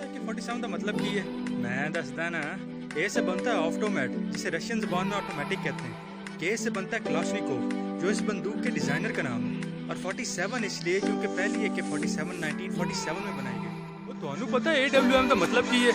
AK-47 ਦਾ मतलब की है? मैं दसदा ना। ए से बनता है ऑटोमेट, जिसे रशियन जुबान में ऑटोमेटिक कहते हैं। के से बनता है क्लाशनिकोव, जो इस बंदूक के डिजाइनर का नाम है। और 47 इसलिए क्योंकि पहली AK-47 1947 में बनाई गई। वो ਤੁਹਾਨੂੰ ਪਤਾ है AWM ਦਾ मतलब की है?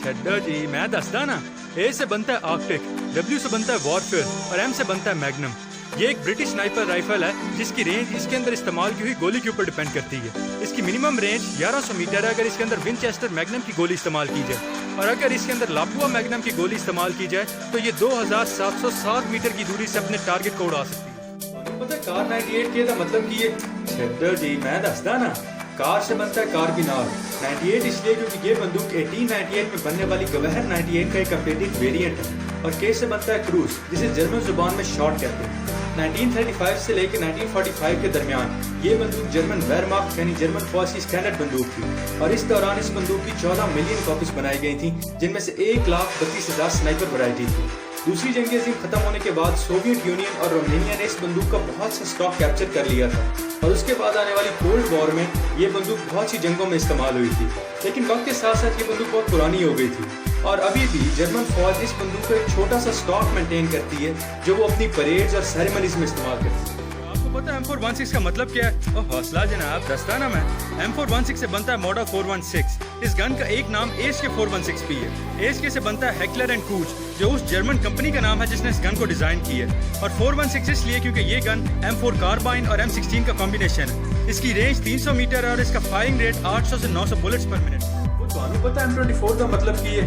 छड्डा जी, मैं दसदा ना। A से बनता है आर्कटिक, W से बनता है वॉरफेयर और M से बनता है मैग्नम। ये एक ब्रिटिश स्नाइपर राइफल है जिसकी रेंज इसके अंदर इस्तेमाल की हुई गोली के ऊपर डिपेंड करती है। इसकी मिनिमम रेंज 1100 मीटर है अगर इसके अंदर विंचेस्टर मैग्नम की गोली इस्तेमाल की जाए, और अगर इसके अंदर लापुआ मैग्नम की गोली इस्तेमाल की जाए तो ये 2707 मीटर की दूरी से अपने टारगेट को उड़ा सकती है। पता है कार 98 के मतलब की है? छड्डा जी, मैं दसदा ना। कार से बनता है कारबिनार 98 इसलिए क्योंकि ये बंदूक 1898 में बनने वाली गवहर 98 का एक अपडेटेड वेरिएंट है। और के से बनता है क्रूज, जिसे जर्मन जुबान में शॉट कहते हैं। 1935 से लेकर 1945 के दरमियान ये बंदूक जर्मन वेयरमाख्ट यानी जर्मन फौज की स्टैंडर्ड बंदूक थी, और इस दौरान इस बंदूक की 14 मिलियन कॉपीज बनाई गई थी, जिनमें से 1,32,000 स्नाइपर वैरायटी थी। दूसरी जंग अज़ीम खत्म होने के बाद सोवियत यूनियन और रोमानिया ने इस बंदूक का बहुत सा स्टॉक कैप्चर कर लिया था, और उसके बाद आने वाली कोल्ड वॉर में ये बंदूक बहुत सी जंगों में इस्तेमाल हुई थी। लेकिन वक्त के साथ साथ ये बंदूक बहुत पुरानी हो गई थी, और अभी भी जर्मन फौज इस बंदूक का एक छोटा सा स्टॉक मेंटेन करती है जो वो अपनी परेड्स और सेरेमनीज में इस्तेमाल करती है। आपको पता है M416 का मतलब क्या है? ओह हौसला जनाब, दस्ता ना मैं। M416 से बनता है मोडा 416। इस गन का एक नाम ASK 416 भी है। ASK से बनता है हेकलर एंड कूच, जो उस जर्मन कंपनी का नाम है जिसने इस गन को डिजाइन की है। और 416 इसलिए क्योंकि ये गन M4 कार्बाइन और M16 का कॉम्बिनेशन है। इसकी रेंज 300 मीटर है और इसका फायरिंग रेट 800 से 900 बुलेट्स पर मिनट। वो ਤੁਹਾਨੂੰ पता है M24 का मतलब की है?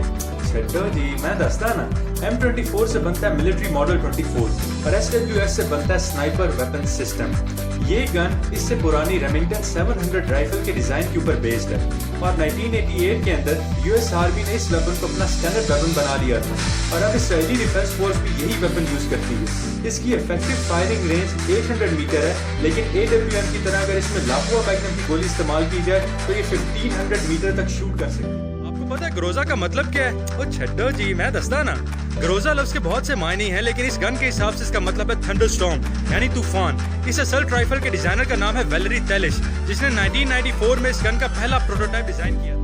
छड्डा जी, मैं दसदा ना। M24 से बनता है मिलिट्री मॉडल 24 और SWS से बनता है स्नाइपर वेपन सिस्टम। ये गन इससे पुरानी रेमिंगटन 700 राइफल के डिजाइन के ऊपर बेस्ड है, और 1988 के अंदर US आर्मी ने इस वेपन को अपना स्टैंडर्ड वेपन बना लिया था, और अब इसराइली डिफेंस फोर्स भी यही वेपन यूज करती है। इसकी इफेक्टिव फायरिंग रेंज 800 मीटर है, लेकिन AWM की तरह अगर इसमें लापुआ मैग्नम की गोली इस्तेमाल की जाए तो ये 1500 मीटर तक शूट कर सकती है। आपको पता है ग्रोजा का मतलब क्या है? ओ छड्डा जी, मैं दसदा ना। ग्रोजा लफ्ज के बहुत से मायने हैं, लेकिन इस गन के हिसाब से इसका मतलब है थंडरस्टॉर्म यानी तूफान। इस असल्ट राइफल के डिजाइनर का नाम है वैलेरी तेलिश, जिसने 1994 में इस गन का पहला प्रोटोटाइप डिजाइन किया।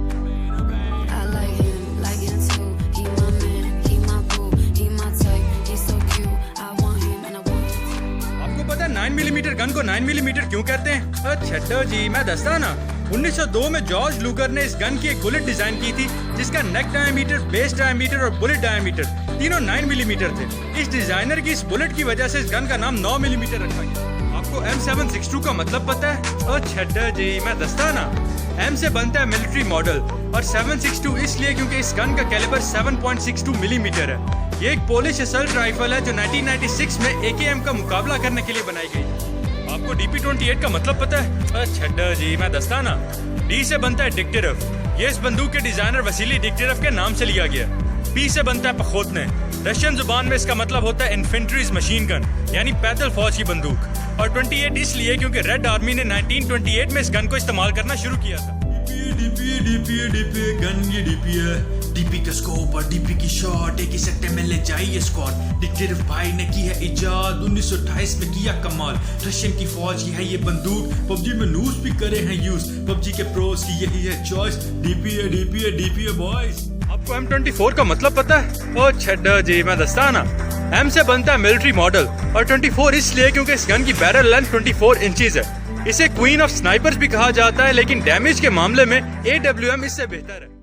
आपको पता है 9 मिलीमीटर गन को 9 मिलीमीटर क्यों कहते हैं? छड्डा जी, मैं दसदा ना। 1902 में जॉर्ज लूगर ने इस गन की एक बुलेट डिजाइन की थी, जिसका नेक डायमीटर, बेस डायमीटर और बुलेट डायमीटर तीनों 9 मिलीमीटर थे। इस डिजाइनर की इस बुलेट की वजह से इस गन का नाम 9 मिलीमीटर रखा गया। आपको M762 का मतलब पता है? ओ छड्डा जी, मैं दसदा ना। M से बनता है मिलिट्री मॉडल, और 762 इसलिए क्योंकि इस गन का कैलिबर 7.62 मिलीमीटर है। ये एक पोलिश असल्ट राइफल है जो 1996 में AKM का मुकाबला करने के लिए बनाई गई। आपको DP-28 का मतलब पता है? छड्डा जी, मैं दस्ता ना। D से बनता है डिक्टेरव, ये इस बंदूक के डिजाइनर वसीली डिक्टेरव के नाम से लिया गया। P से बनता है पखोतने, रशियन जुबान में इसका मतलब होता है इन्फेंट्रीज मशीन गन यानी पैदल फौज की बंदूक। और 28 इसलिए क्योंकि रेड आर्मी ने 1928 में इस गन को इस्तेमाल करना शुरू किया था। DP गन ये DP है, DP का स्कोप और DP की शॉट एक ही सेक्टर में ले जाई ये स्क्वाड। डिक्टेटिव भाई ने की है इजाद, 1928 में किया कमाल। रशियन की फौज की है ये बंदूक, PUBG में नूस भी करे हैं यूज। PUBG के प्रोस की यही है चॉइस, DP है बॉयज। आपको M24 का मतलब पता है? ओ छड्डा जी, मैं दस्ता ना। M से बनता है मिलिट्री मॉडल, और 24 इसलिए क्योंकि इस गन की बैरल लेंथ 24 इंचेस है। इसे क्वीन ऑफ स्नाइपर्स भी कहा जाता है, लेकिन डैमेज के मामले में AWM इससे बेहतर है।